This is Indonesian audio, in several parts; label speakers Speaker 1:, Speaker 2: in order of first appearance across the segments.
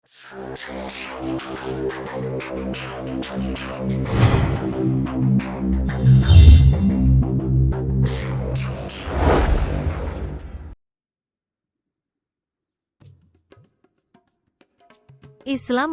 Speaker 1: Islam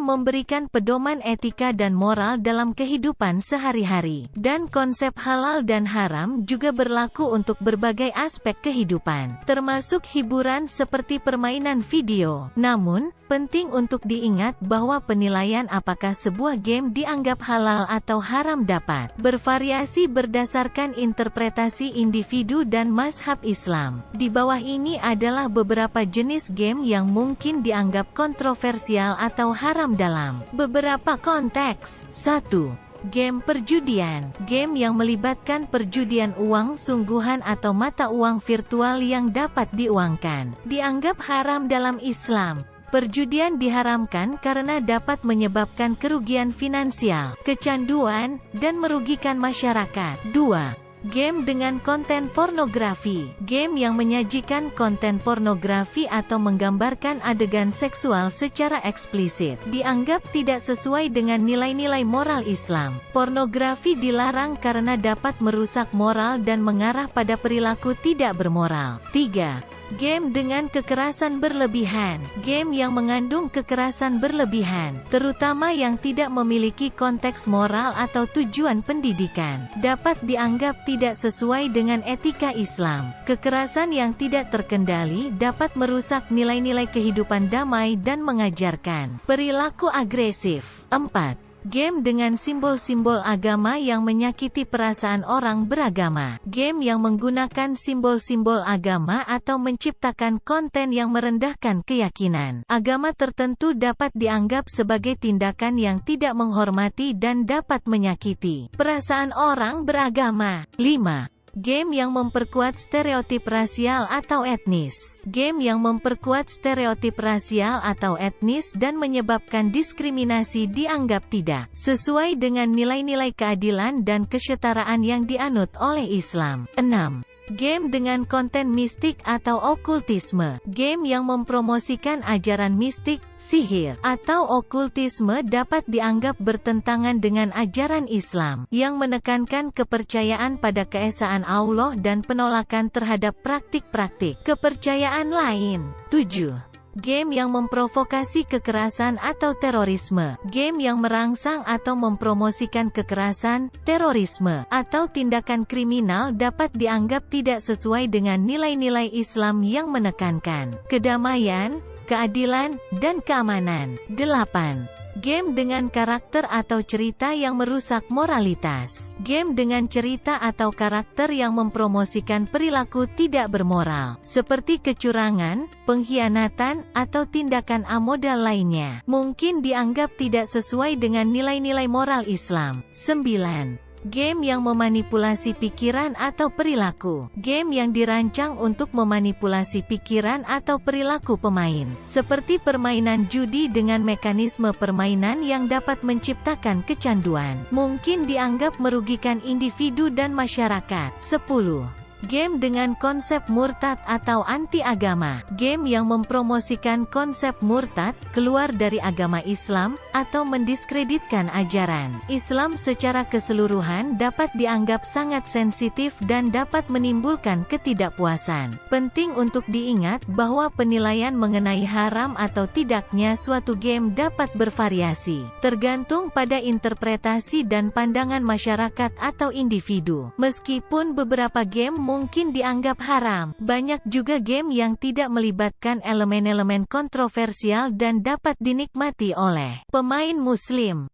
Speaker 1: memberikan pedoman etika dan moral dalam kehidupan sehari-hari, dan konsep halal dan haram juga berlaku untuk berbagai aspek kehidupan, termasuk hiburan seperti permainan video. Namun, penting untuk diingat bahwa penilaian apakah sebuah game dianggap halal atau haram dapat bervariasi berdasarkan interpretasi individu dan mazhab Islam. Di bawah ini adalah beberapa jenis game yang mungkin dianggap kontroversial atau haram dalam beberapa konteks. 1. Game perjudian. Game yang melibatkan perjudian uang sungguhan atau mata uang virtual yang dapat diuangkan, dianggap haram dalam Islam. Perjudian diharamkan karena dapat menyebabkan kerugian finansial, kecanduan, dan merugikan masyarakat. 2. Game dengan konten pornografi. Game yang menyajikan konten pornografi atau menggambarkan adegan seksual secara eksplisit dianggap tidak sesuai dengan nilai-nilai moral Islam. Pornografi dilarang karena dapat merusak moral dan mengarah pada perilaku tidak bermoral. 3. Game dengan kekerasan berlebihan. Game yang mengandung kekerasan berlebihan, terutama yang tidak memiliki konteks moral atau tujuan pendidikan, dapat dianggap tidak sesuai dengan etika Islam. Kekerasan yang tidak terkendali dapat merusak nilai-nilai kehidupan damai dan mengajarkan perilaku agresif. 4. Game dengan simbol-simbol agama yang menyakiti perasaan orang beragama. Game yang menggunakan simbol-simbol agama atau menciptakan konten yang merendahkan keyakinan agama tertentu dapat dianggap sebagai tindakan yang tidak menghormati dan dapat menyakiti perasaan orang beragama. 5. Game yang memperkuat stereotip rasial atau etnis. Game yang memperkuat stereotip rasial atau etnis dan menyebabkan diskriminasi dianggap tidak sesuai dengan nilai-nilai keadilan dan kesetaraan yang dianut oleh Islam. 6. Game dengan konten mistik atau okultisme. Game yang mempromosikan ajaran mistik, sihir, atau okultisme dapat dianggap bertentangan dengan ajaran Islam, yang menekankan kepercayaan pada keesaan Allah dan penolakan terhadap praktik-praktik kepercayaan lain. 7. Game yang memprovokasi kekerasan atau terorisme. Game yang merangsang atau mempromosikan kekerasan, terorisme, atau tindakan kriminal dapat dianggap tidak sesuai dengan nilai-nilai Islam yang menekankan kedamaian, keadilan, dan keamanan. 8. Game dengan karakter atau cerita yang merusak moralitas. Game dengan cerita atau karakter yang mempromosikan perilaku tidak bermoral, seperti kecurangan, pengkhianatan, atau tindakan amoral lainnya, mungkin dianggap tidak sesuai dengan nilai-nilai moral Islam. 9. Game yang memanipulasi pikiran atau perilaku. Game yang dirancang untuk memanipulasi pikiran atau perilaku pemain, seperti permainan judi dengan mekanisme permainan yang dapat menciptakan kecanduan, mungkin dianggap merugikan individu dan masyarakat. 10. Game dengan konsep murtad atau anti-agama. Game yang mempromosikan konsep murtad, keluar dari agama Islam, atau mendiskreditkan ajaran Islam secara keseluruhan dapat dianggap sangat sensitif dan dapat menimbulkan ketidakpuasan. Penting untuk diingat bahwa penilaian mengenai haram atau tidaknya suatu game dapat bervariasi, tergantung pada interpretasi dan pandangan masyarakat atau individu. Meskipun beberapa game mungkin dianggap haram, banyak juga game yang tidak melibatkan elemen-elemen kontroversial dan dapat dinikmati oleh pemain muslim.